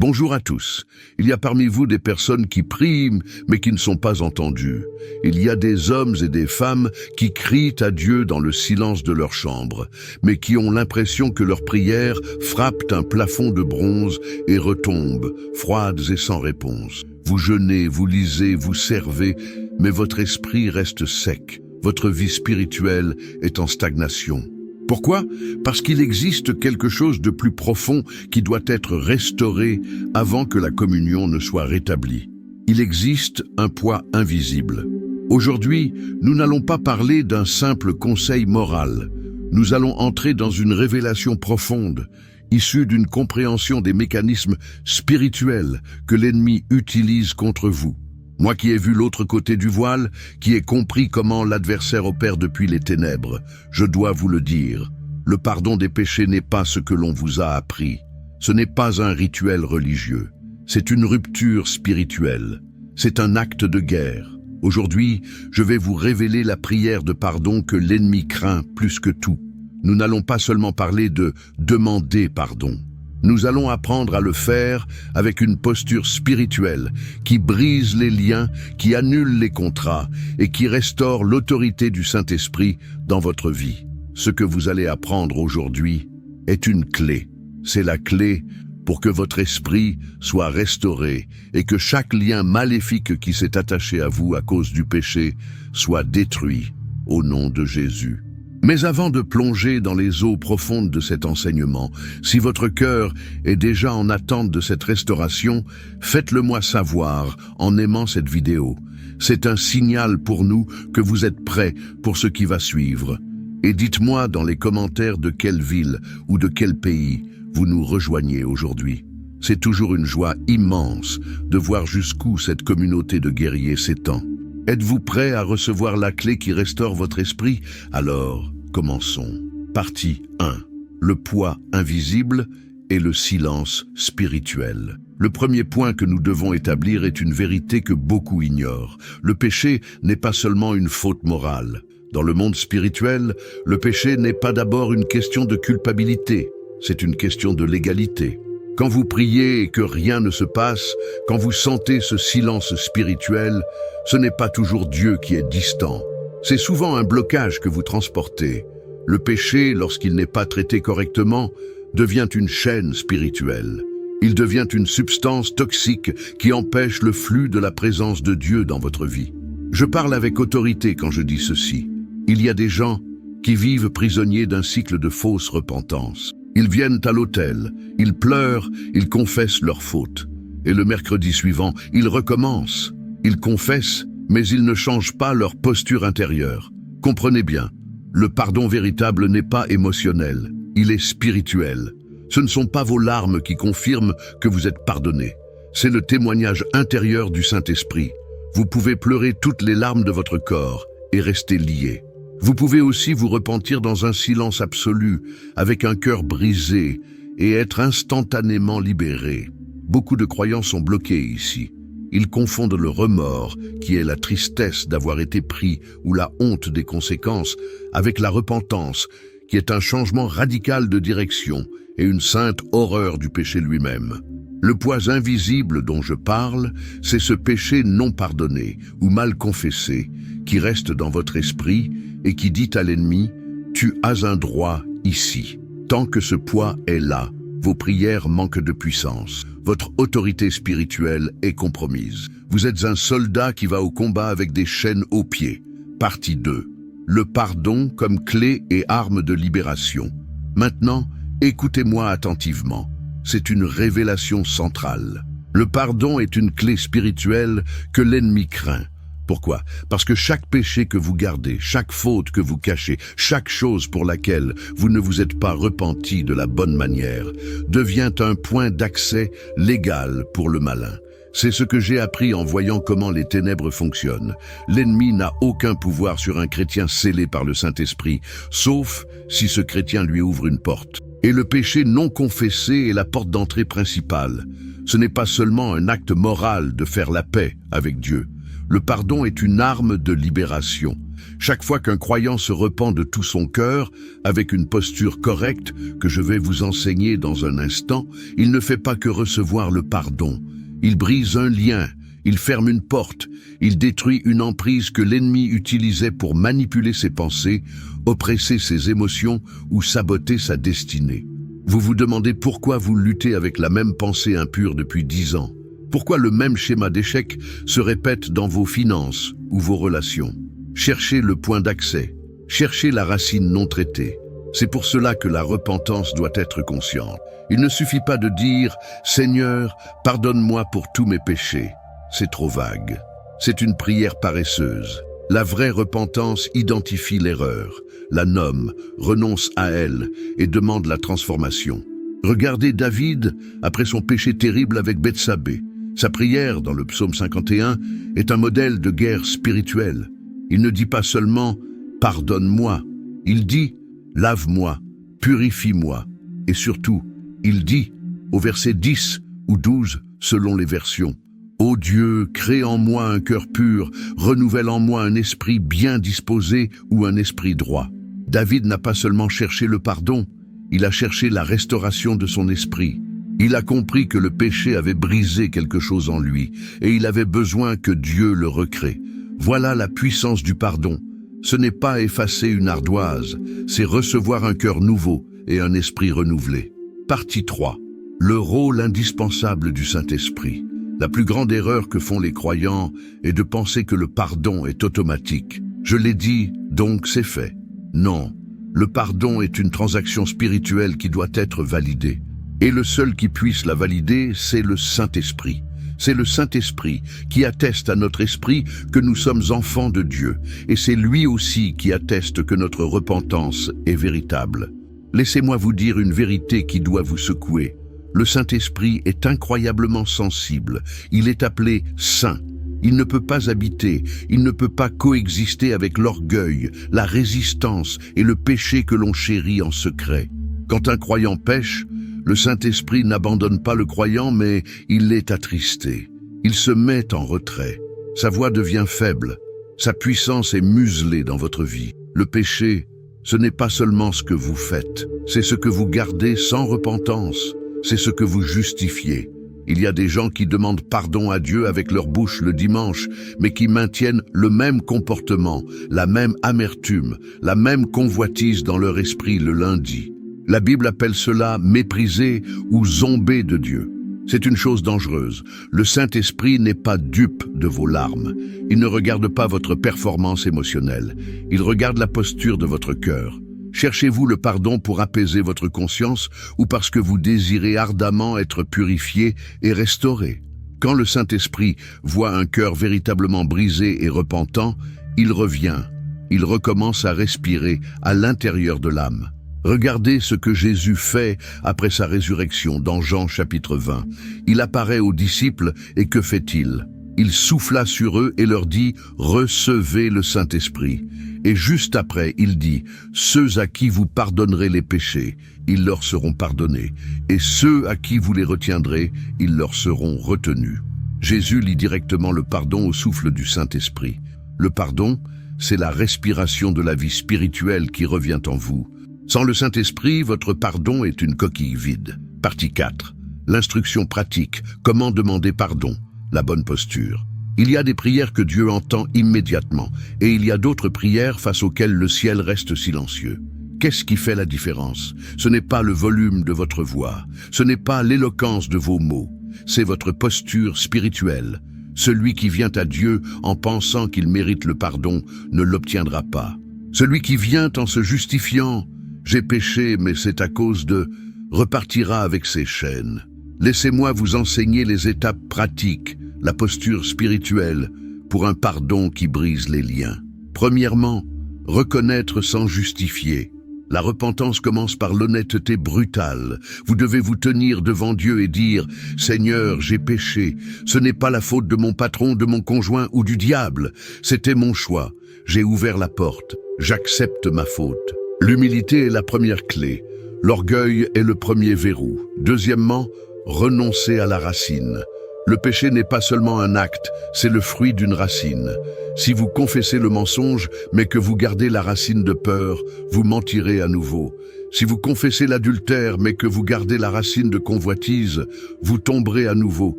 Bonjour à tous. Il y a parmi vous des personnes qui prient, mais qui ne sont pas entendues. Il y a des hommes et des femmes qui crient à Dieu dans le silence de leur chambre, mais qui ont l'impression que leurs prières frappent un plafond de bronze et retombent, froides et sans réponse. Vous jeûnez, vous lisez, vous servez, mais votre esprit reste sec. Votre vie spirituelle est en stagnation. Pourquoi? Parce qu'il existe quelque chose de plus profond qui doit être restauré avant que la communion ne soit rétablie. Il existe un poids invisible. Aujourd'hui, nous n'allons pas parler d'un simple conseil moral. Nous allons entrer dans une révélation profonde, issue d'une compréhension des mécanismes spirituels que l'ennemi utilise contre vous. Moi qui ai vu l'autre côté du voile, qui ai compris comment l'adversaire opère depuis les ténèbres, je dois vous le dire, le pardon des péchés n'est pas ce que l'on vous a appris. Ce n'est pas un rituel religieux, c'est une rupture spirituelle. C'est un acte de guerre. Aujourd'hui, je vais vous révéler la prière de pardon que l'ennemi craint plus que tout. Nous n'allons pas seulement parler de demander pardon. Nous allons apprendre à le faire avec une posture spirituelle qui brise les liens, qui annule les contrats et qui restaure l'autorité du Saint-Esprit dans votre vie. Ce que vous allez apprendre aujourd'hui est une clé. C'est la clé pour que votre esprit soit restauré et que chaque lien maléfique qui s'est attaché à vous à cause du péché soit détruit au nom de Jésus. Mais avant de plonger dans les eaux profondes de cet enseignement, si votre cœur est déjà en attente de cette restauration, faites-le moi savoir en aimant cette vidéo. C'est un signal pour nous que vous êtes prêts pour ce qui va suivre. Et dites-moi dans les commentaires de quelle ville ou de quel pays vous nous rejoignez aujourd'hui. C'est toujours une joie immense de voir jusqu'où cette communauté de guerriers s'étend. Êtes-vous prêt à recevoir la clé qui restaure votre esprit? Alors, commençons. Partie 1. Le poids invisible et le silence spirituel. Le premier point que nous devons établir est une vérité que beaucoup ignorent. Le péché n'est pas seulement une faute morale. Dans le monde spirituel, le péché n'est pas d'abord une question de culpabilité, c'est une question de légalité. Quand vous priez et que rien ne se passe, quand vous sentez ce silence spirituel, ce n'est pas toujours Dieu qui est distant. C'est souvent un blocage que vous transportez. Le péché, lorsqu'il n'est pas traité correctement, devient une chaîne spirituelle. Il devient une substance toxique qui empêche le flux de la présence de Dieu dans votre vie. Je parle avec autorité quand je dis ceci. Il y a des gens qui vivent prisonniers d'un cycle de fausse repentance. Ils viennent à l'autel, ils pleurent, ils confessent leurs fautes. Et le mercredi suivant, ils recommencent. Ils confessent, mais ils ne changent pas leur posture intérieure. Comprenez bien, le pardon véritable n'est pas émotionnel, il est spirituel. Ce ne sont pas vos larmes qui confirment que vous êtes pardonné. C'est le témoignage intérieur du Saint-Esprit. Vous pouvez pleurer toutes les larmes de votre corps et rester lié. Vous pouvez aussi vous repentir dans un silence absolu, avec un cœur brisé, et être instantanément libéré. Beaucoup de croyants sont bloqués ici. Ils confondent le remords, qui est la tristesse d'avoir été pris, ou la honte des conséquences, avec la repentance, qui est un changement radical de direction et une sainte horreur du péché lui-même. Le poids invisible dont je parle, c'est ce péché non pardonné ou mal confessé, qui reste dans votre esprit et qui dit à l'ennemi « Tu as un droit ici ». Tant que ce poids est là, vos prières manquent de puissance. Votre autorité spirituelle est compromise. Vous êtes un soldat qui va au combat avec des chaînes aux pieds. Partie 2. Le pardon comme clé et arme de libération. Maintenant, écoutez-moi attentivement. C'est une révélation centrale. Le pardon est une clé spirituelle que l'ennemi craint. Pourquoi? Parce que chaque péché que vous gardez, chaque faute que vous cachez, chaque chose pour laquelle vous ne vous êtes pas repenti de la bonne manière, devient un point d'accès légal pour le malin. C'est ce que j'ai appris en voyant comment les ténèbres fonctionnent. L'ennemi n'a aucun pouvoir sur un chrétien scellé par le Saint-Esprit, sauf si ce chrétien lui ouvre une porte. Et le péché non confessé est la porte d'entrée principale. Ce n'est pas seulement un acte moral de faire la paix avec Dieu. Le pardon est une arme de libération. Chaque fois qu'un croyant se repent de tout son cœur, avec une posture correcte que je vais vous enseigner dans un instant, il ne fait pas que recevoir le pardon. Il brise un lien, il ferme une porte, il détruit une emprise que l'ennemi utilisait pour manipuler ses pensées, oppresser ses émotions ou saboter sa destinée. Vous vous demandez pourquoi vous luttez avec la même pensée impure depuis 10 ans. Pourquoi le même schéma d'échec se répète dans vos finances ou vos relations. Cherchez le point d'accès, cherchez la racine non traitée. C'est pour cela que la repentance doit être consciente. Il ne suffit pas de dire « Seigneur, pardonne-moi pour tous mes péchés ». C'est trop vague. C'est une prière paresseuse. La vraie repentance identifie l'erreur, la nomme, renonce à elle et demande la transformation. Regardez David après son péché terrible avec Bethsabée. Sa prière dans le psaume 51 est un modèle de guerre spirituelle. Il ne dit pas seulement « pardonne-moi », il dit « lave-moi, purifie-moi ». Et surtout, il dit, au verset 10 ou 12 selon les versions, « Ô Dieu, crée en moi un cœur pur, renouvelle en moi un esprit bien disposé ou un esprit droit ». David n'a pas seulement cherché le pardon, il a cherché la restauration de son esprit. Il a compris que le péché avait brisé quelque chose en lui et il avait besoin que Dieu le recrée. Voilà la puissance du pardon. Ce n'est pas effacer une ardoise, c'est recevoir un cœur nouveau et un esprit renouvelé. Partie 3. Le rôle indispensable du Saint-Esprit. La plus grande erreur que font les croyants est de penser que le pardon est automatique. Je l'ai dit, donc c'est fait. Non, le pardon est une transaction spirituelle qui doit être validée. Et le seul qui puisse la valider, c'est le Saint-Esprit. C'est le Saint-Esprit qui atteste à notre esprit que nous sommes enfants de Dieu. Et c'est lui aussi qui atteste que notre repentance est véritable. Laissez-moi vous dire une vérité qui doit vous secouer. Le Saint-Esprit est incroyablement sensible. Il est appelé Saint. Il ne peut pas habiter, il ne peut pas coexister avec l'orgueil, la résistance et le péché que l'on chérit en secret. Quand un croyant pêche, le Saint-Esprit n'abandonne pas le croyant, mais il l'est attristé. Il se met en retrait. Sa voix devient faible. Sa puissance est muselée dans votre vie. Le péché, ce n'est pas seulement ce que vous faites, c'est ce que vous gardez sans repentance. C'est ce que vous justifiez. Il y a des gens qui demandent pardon à Dieu avec leur bouche le dimanche, mais qui maintiennent le même comportement, la même amertume, la même convoitise dans leur esprit le lundi. La Bible appelle cela mépriser ou zomber de Dieu. C'est une chose dangereuse. Le Saint-Esprit n'est pas dupe de vos larmes. Il ne regarde pas votre performance émotionnelle. Il regarde la posture de votre cœur. Cherchez-vous le pardon pour apaiser votre conscience ou parce que vous désirez ardemment être purifié et restauré? Quand le Saint-Esprit voit un cœur véritablement brisé et repentant, il revient, il recommence à respirer à l'intérieur de l'âme. Regardez ce que Jésus fait après sa résurrection dans Jean chapitre 20. Il apparaît aux disciples et que fait-il? Il souffla sur eux et leur dit « Recevez le Saint-Esprit ». Et juste après, il dit « Ceux à qui vous pardonnerez les péchés, ils leur seront pardonnés. Et ceux à qui vous les retiendrez, ils leur seront retenus. » Jésus lie directement le pardon au souffle du Saint-Esprit. Le pardon, c'est la respiration de la vie spirituelle qui revient en vous. Sans le Saint-Esprit, votre pardon est une coquille vide. Partie 4. L'instruction pratique. Comment demander pardon? La bonne posture. Il y a des prières que Dieu entend immédiatement, et il y a d'autres prières face auxquelles le ciel reste silencieux. Qu'est-ce qui fait la différence? Ce n'est pas le volume de votre voix, ce n'est pas l'éloquence de vos mots, c'est votre posture spirituelle. Celui qui vient à Dieu en pensant qu'il mérite le pardon ne l'obtiendra pas. Celui qui vient en se justifiant « J'ai péché, mais c'est à cause de » repartira avec ses chaînes. Laissez-moi vous enseigner les étapes pratiques, la posture spirituelle, pour un pardon qui brise les liens. Premièrement, reconnaître sans justifier. La repentance commence par l'honnêteté brutale. Vous devez vous tenir devant Dieu et dire « Seigneur, j'ai péché. Ce n'est pas la faute de mon patron, de mon conjoint ou du diable. C'était mon choix. J'ai ouvert la porte. J'accepte ma faute. » L'humilité est la première clé. L'orgueil est le premier verrou. Deuxièmement, renoncer à la racine. Le péché n'est pas seulement un acte, c'est le fruit d'une racine. Si vous confessez le mensonge, mais que vous gardez la racine de peur, vous mentirez à nouveau. Si vous confessez l'adultère, mais que vous gardez la racine de convoitise, vous tomberez à nouveau.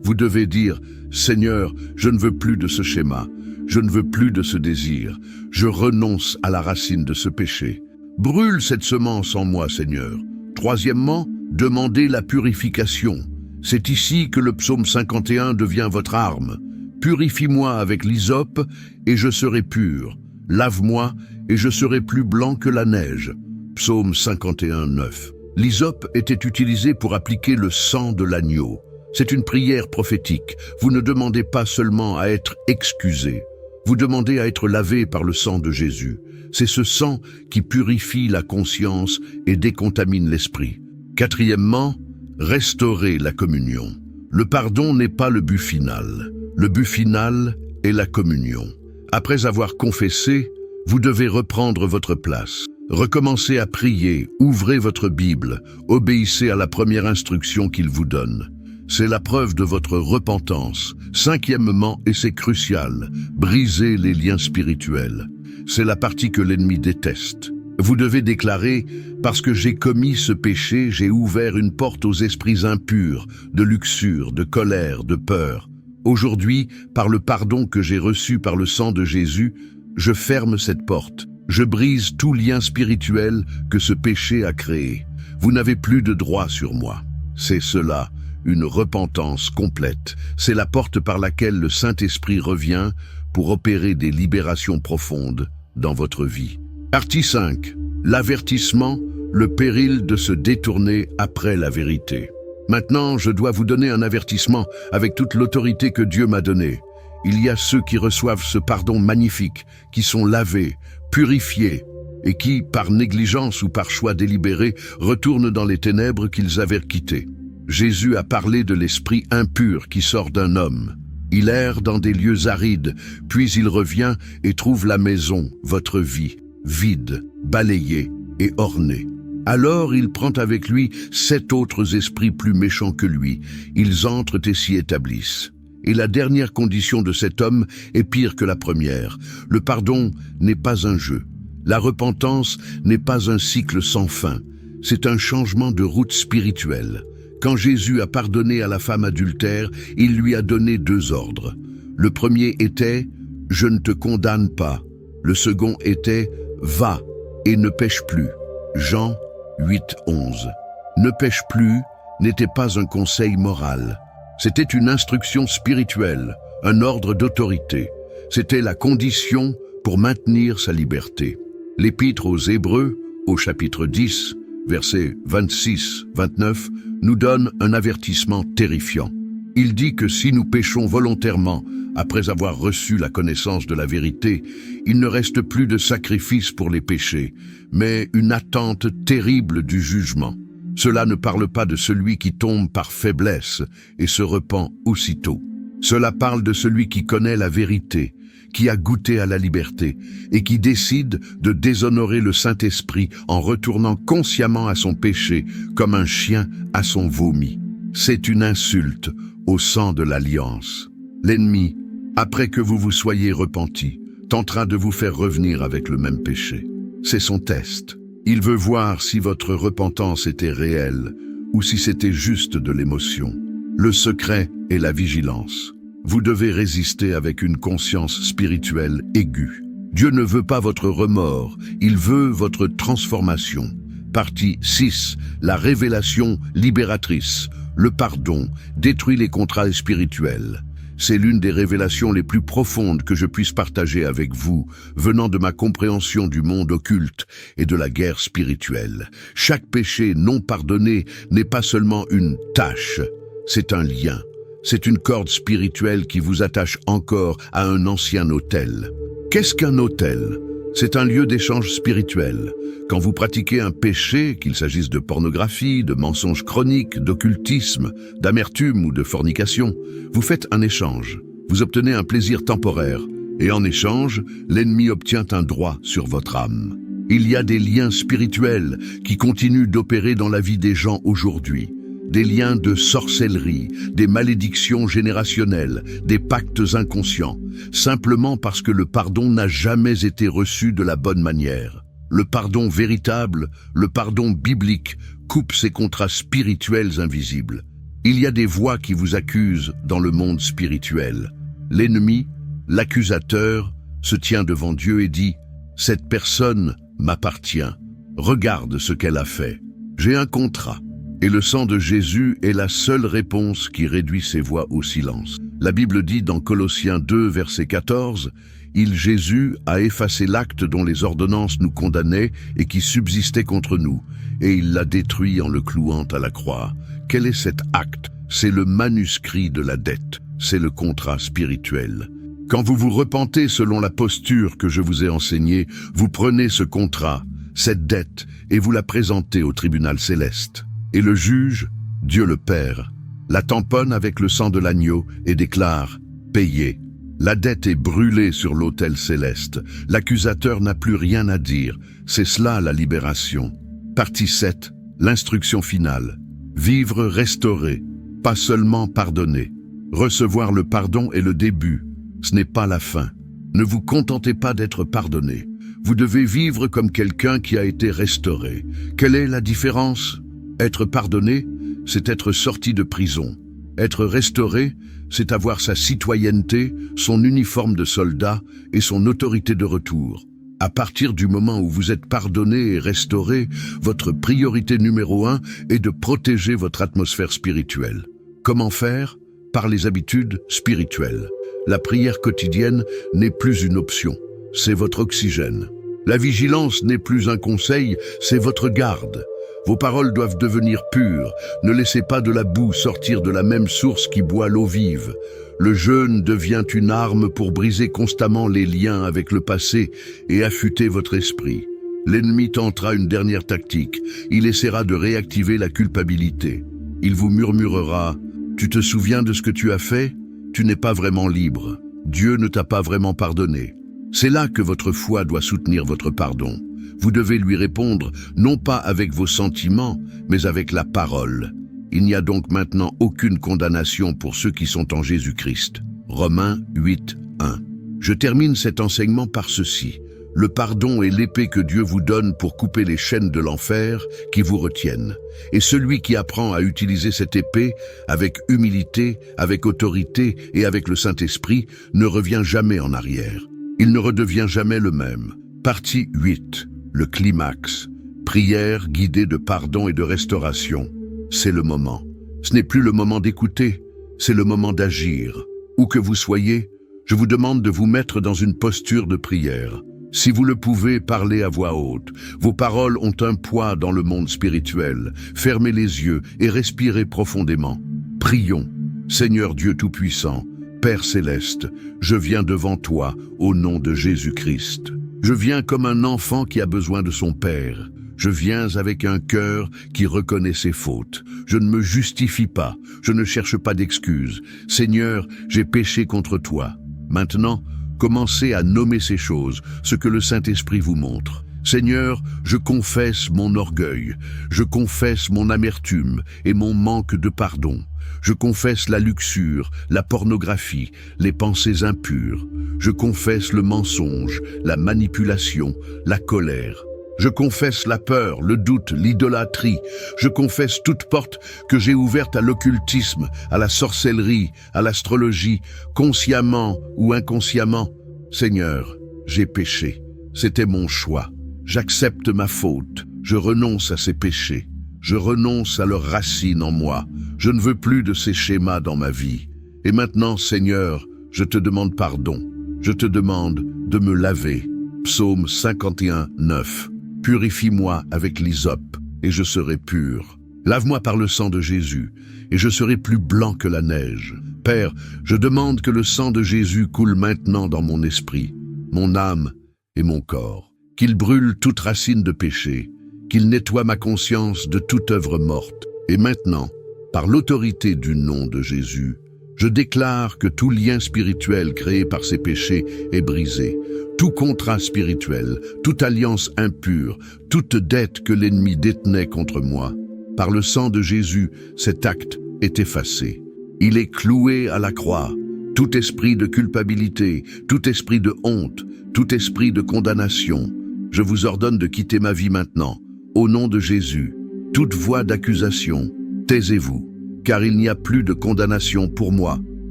Vous devez dire, « Seigneur, je ne veux plus de ce schéma. Je ne veux plus de ce désir. Je renonce à la racine de ce péché. Brûle cette semence en moi, Seigneur. » Troisièmement, demandez la purification. C'est ici que le psaume 51 devient votre arme. Purifie-moi avec l'hysope et je serai pur. Lave-moi et je serai plus blanc que la neige. Psaume 51, 9. L'hysope était utilisé pour appliquer le sang de l'agneau. C'est une prière prophétique. Vous ne demandez pas seulement à être excusé. Vous demandez à être lavé par le sang de Jésus. C'est ce sang qui purifie la conscience et décontamine l'esprit. Quatrièmement, restaurer la communion. Le pardon n'est pas le but final. Le but final est la communion. Après avoir confessé, vous devez reprendre votre place. Recommencez à prier, ouvrez votre Bible, obéissez à la première instruction qu'il vous donne. C'est la preuve de votre repentance. Cinquièmement, et c'est crucial, brisez les liens spirituels. C'est la partie que l'ennemi déteste. Vous devez déclarer « Parce que j'ai commis ce péché, j'ai ouvert une porte aux esprits impurs, de luxure, de colère, de peur. Aujourd'hui, par le pardon que j'ai reçu par le sang de Jésus, je ferme cette porte. Je brise tout lien spirituel que ce péché a créé. Vous n'avez plus de droit sur moi. » C'est cela, une repentance complète. C'est la porte par laquelle le Saint-Esprit revient pour opérer des libérations profondes dans votre vie. Partie 5. L'avertissement, le péril de se détourner après la vérité. Maintenant, je dois vous donner un avertissement avec toute l'autorité que Dieu m'a donnée. Il y a ceux qui reçoivent ce pardon magnifique, qui sont lavés, purifiés, et qui, par négligence ou par choix délibéré, retournent dans les ténèbres qu'ils avaient quittées. Jésus a parlé de l'esprit impur qui sort d'un homme. Il erre dans des lieux arides, puis il revient et trouve la maison, votre vie, vide, balayée et ornée. Alors il prend avec lui 7 autres esprits plus méchants que lui. Ils entrent et s'y établissent. Et la dernière condition de cet homme est pire que la première. Le pardon n'est pas un jeu. La repentance n'est pas un cycle sans fin. C'est un changement de route spirituelle. Quand Jésus a pardonné à la femme adultère, il lui a donné 2 ordres. Le premier était « Je ne te condamne pas ». Le second était « Va et ne pêche plus ». Jean 8, 11. Ne pêche plus n'était pas un conseil moral. C'était une instruction spirituelle, un ordre d'autorité. C'était la condition pour maintenir sa liberté. L'Épître aux Hébreux, au chapitre 10, versets 26-29, nous donne un avertissement terrifiant. Il dit que si nous péchons volontairement, après avoir reçu la connaissance de la vérité, il ne reste plus de sacrifice pour les péchés, mais une attente terrible du jugement. Cela ne parle pas de celui qui tombe par faiblesse et se repent aussitôt. Cela parle de celui qui connaît la vérité, qui a goûté à la liberté et qui décide de déshonorer le Saint-Esprit en retournant consciemment à son péché comme un chien à son vomi. C'est une insulte au sang de l'alliance. L'ennemi, après que vous vous soyez repenti, tentera de vous faire revenir avec le même péché. C'est son test. Il veut voir si votre repentance était réelle ou si c'était juste de l'émotion. Le secret est la vigilance. Vous devez résister avec une conscience spirituelle aiguë. Dieu ne veut pas votre remords, il veut votre transformation. Partie 6. La révélation libératrice. Le pardon détruit les contrats spirituels. C'est l'une des révélations les plus profondes que je puisse partager avec vous, venant de ma compréhension du monde occulte et de la guerre spirituelle. Chaque péché non pardonné n'est pas seulement une tâche, c'est un lien. C'est une corde spirituelle qui vous attache encore à un ancien autel. Qu'est-ce qu'un autel ? C'est un lieu d'échange spirituel. Quand vous pratiquez un péché, qu'il s'agisse de pornographie, de mensonges chroniques, d'occultisme, d'amertume ou de fornication, vous faites un échange. Vous obtenez un plaisir temporaire et en échange, l'ennemi obtient un droit sur votre âme. Il y a des liens spirituels qui continuent d'opérer dans la vie des gens aujourd'hui. des liens de sorcellerie, des malédictions générationnelles, des pactes inconscients, simplement parce que le pardon n'a jamais été reçu de la bonne manière. Le pardon véritable, le pardon biblique, coupe ces contrats spirituels invisibles. Il y a des voix qui vous accusent dans le monde spirituel. L'ennemi, l'accusateur, se tient devant Dieu et dit « Cette personne m'appartient. Regarde ce qu'elle a fait. J'ai un contrat. » Et le sang de Jésus est la seule réponse qui réduit ces voix au silence. La Bible dit dans Colossiens 2, verset 14, « Il, Jésus, a effacé l'acte dont les ordonnances nous condamnaient et qui subsistait contre nous, et il l'a détruit en le clouant à la croix. » Quel est cet acte? C'est le manuscrit de la dette. C'est le contrat spirituel. Quand vous vous repentez selon la posture que je vous ai enseignée, vous prenez ce contrat, cette dette, et vous la présentez au tribunal céleste. Et le juge, Dieu le Père, la tamponne avec le sang de l'agneau et déclare « Payé ». La dette est brûlée sur l'autel céleste. L'accusateur n'a plus rien à dire. C'est cela la libération. Partie 7, l'instruction finale. Vivre restauré, pas seulement pardonner. Recevoir le pardon est le début, ce n'est pas la fin. Ne vous contentez pas d'être pardonné. Vous devez vivre comme quelqu'un qui a été restauré. Quelle est la différence? Être pardonné, c'est être sorti de prison. Être restauré, c'est avoir sa citoyenneté, son uniforme de soldat et son autorité de retour. À partir du moment où vous êtes pardonné et restauré, votre priorité numéro 1 est de protéger votre atmosphère spirituelle. Comment faire? Par les habitudes spirituelles. La prière quotidienne n'est plus une option, c'est votre oxygène. La vigilance n'est plus un conseil, c'est votre garde. Vos paroles doivent devenir pures. Ne laissez pas de la boue sortir de la même source qui boit l'eau vive. Le jeûne devient une arme pour briser constamment les liens avec le passé et affûter votre esprit. L'ennemi tentera une dernière tactique. Il essaiera de réactiver la culpabilité. Il vous murmurera « Tu te souviens de ce que tu as fait? Tu n'es pas vraiment libre. Dieu ne t'a pas vraiment pardonné. » C'est là que votre foi doit soutenir votre pardon. Vous devez lui répondre non pas avec vos sentiments, mais avec la parole. Il n'y a donc maintenant aucune condamnation pour ceux qui sont en Jésus-Christ. Romains 8, 1. Je termine cet enseignement par ceci. Le pardon est l'épée que Dieu vous donne pour couper les chaînes de l'enfer qui vous retiennent. Et celui qui apprend à utiliser cette épée avec humilité, avec autorité et avec le Saint-Esprit ne revient jamais en arrière. Il ne redevient jamais le même. Partie 8. Le climax. Prière guidée de pardon et de restauration. C'est le moment. Ce n'est plus le moment d'écouter, c'est le moment d'agir. Où que vous soyez, je vous demande de vous mettre dans une posture de prière. Si vous le pouvez, parlez à voix haute. Vos paroles ont un poids dans le monde spirituel. Fermez les yeux et respirez profondément. Prions. Seigneur Dieu Tout-Puissant, Père Céleste, je viens devant toi au nom de Jésus-Christ. Je viens comme un enfant qui a besoin de son Père. Je viens avec un cœur qui reconnaît ses fautes. Je ne me justifie pas, je ne cherche pas d'excuses. Seigneur, j'ai péché contre toi. Maintenant, commencez à nommer ces choses, ce que le Saint-Esprit vous montre. Seigneur, je confesse mon orgueil, je confesse mon amertume et mon manque de pardon. Je confesse la luxure, la pornographie, les pensées impures. Je confesse le mensonge, la manipulation, la colère. Je confesse la peur, le doute, l'idolâtrie. Je confesse toute porte que j'ai ouverte à l'occultisme, à la sorcellerie, à l'astrologie, consciemment ou inconsciemment. Seigneur, j'ai péché. C'était mon choix. J'accepte ma faute. Je renonce à ces péchés. Je renonce à leurs racines en moi. Je ne veux plus de ces schémas dans ma vie. Et maintenant, Seigneur, je te demande pardon. Je te demande de me laver. Psaume 51, 9. Purifie-moi avec l'hysope, et je serai pur. Lave-moi par le sang de Jésus, et je serai plus blanc que la neige. Père, je demande que le sang de Jésus coule maintenant dans mon esprit, mon âme et mon corps. Qu'il brûle toute racine de péché, qu'il nettoie ma conscience de toute œuvre morte. Et maintenant, par l'autorité du nom de Jésus, je déclare que tout lien spirituel créé par ces péchés est brisé. Tout contrat spirituel, toute alliance impure, toute dette que l'ennemi détenait contre moi Par le sang de Jésus, cet acte est effacé. Il est cloué à la croix. Tout esprit de culpabilité, tout esprit de honte, tout esprit de condamnation, je vous ordonne de quitter ma vie maintenant. Au nom de Jésus, toute voix d'accusation, taisez-vous, car il n'y a plus de condamnation pour moi.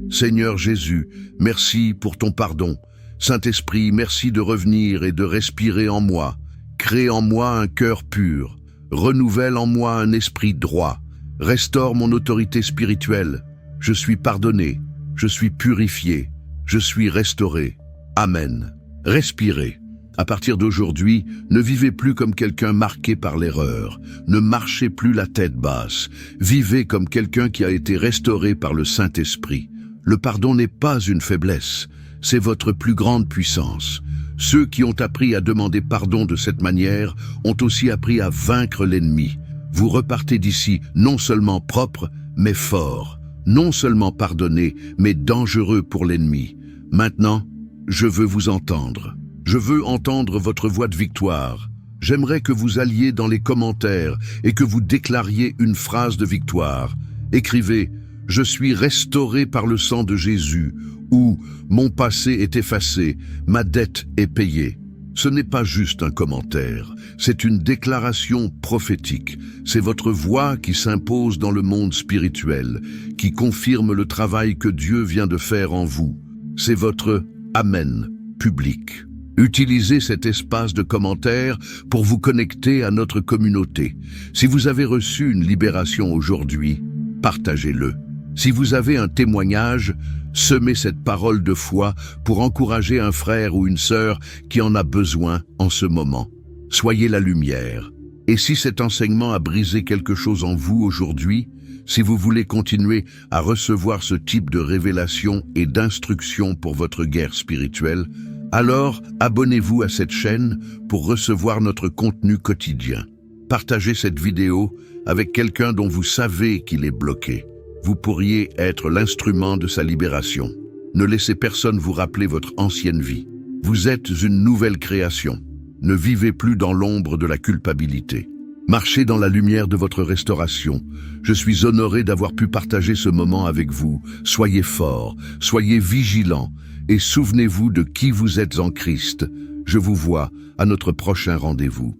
Seigneur Jésus, merci pour ton pardon. Saint-Esprit, merci de revenir et de respirer en moi. Crée en moi un cœur pur. Renouvelle en moi un esprit droit. Restaure mon autorité spirituelle. Je suis pardonné. Je suis purifié, je suis restauré. Amen. Respirez. À partir d'aujourd'hui, ne vivez plus comme quelqu'un marqué par l'erreur. Ne marchez plus la tête basse. Vivez comme quelqu'un qui a été restauré par le Saint-Esprit. Le pardon n'est pas une faiblesse, c'est votre plus grande puissance. Ceux qui ont appris à demander pardon de cette manière ont aussi appris à vaincre l'ennemi. Vous repartez d'ici non seulement propre, mais fort. Non seulement pardonné, mais dangereux pour l'ennemi. Maintenant, je veux vous entendre. Je veux entendre votre voix de victoire. J'aimerais que vous alliez dans les commentaires et que vous déclariez une phrase de victoire. Écrivez « Je suis restauré par le sang de Jésus » ou « Mon passé est effacé, ma dette est payée ». Ce n'est pas juste un commentaire, c'est une déclaration prophétique. C'est votre voix qui s'impose dans le monde spirituel, qui confirme le travail que Dieu vient de faire en vous. C'est votre « Amen » public. Utilisez cet espace de commentaires pour vous connecter à notre communauté. Si vous avez reçu une libération aujourd'hui, partagez-le. Si vous avez un témoignage, semez cette parole de foi pour encourager un frère ou une sœur qui en a besoin en ce moment. Soyez la lumière. Et si cet enseignement a brisé quelque chose en vous aujourd'hui, si vous voulez continuer à recevoir ce type de révélation et d'instruction pour votre guerre spirituelle, alors abonnez-vous à cette chaîne pour recevoir notre contenu quotidien. Partagez cette vidéo avec quelqu'un dont vous savez qu'il est bloqué. Vous pourriez être l'instrument de sa libération. Ne laissez personne vous rappeler votre ancienne vie. Vous êtes une nouvelle création. Ne vivez plus dans l'ombre de la culpabilité. Marchez dans la lumière de votre restauration. Je suis honoré d'avoir pu partager ce moment avec vous. Soyez forts, soyez vigilants et souvenez-vous de qui vous êtes en Christ. Je vous vois à notre prochain rendez-vous.